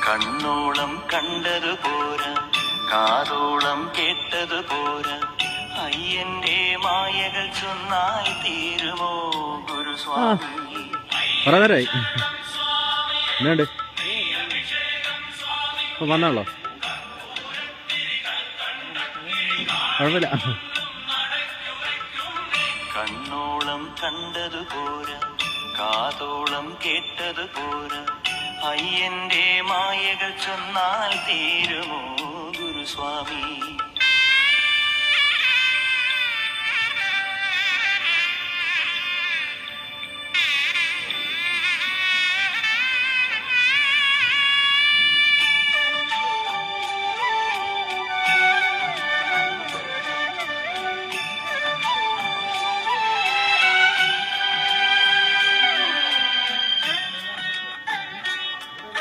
കണ്ണോളം കണ്ടതു പോരാ, കാതോളം കേട്ടതു പോരാ, അയ്യന്റെ മായകൾ ചൊന്നാൽ തീരുമോ ഗുരുസ്വാമി. കുറെ നേരമായി എന്നാണ്ട് വന്നാണല്ലോ, കുഴപ്പമില്ല. കണ്ണോളം കണ്ടതു പോരാ, കാതോളം കേട്ടതു പോരാ, അയ്യന്റെ മായകൾ ചൊന്നാൽ തീരുമോ ഗുരുസ്വാമി.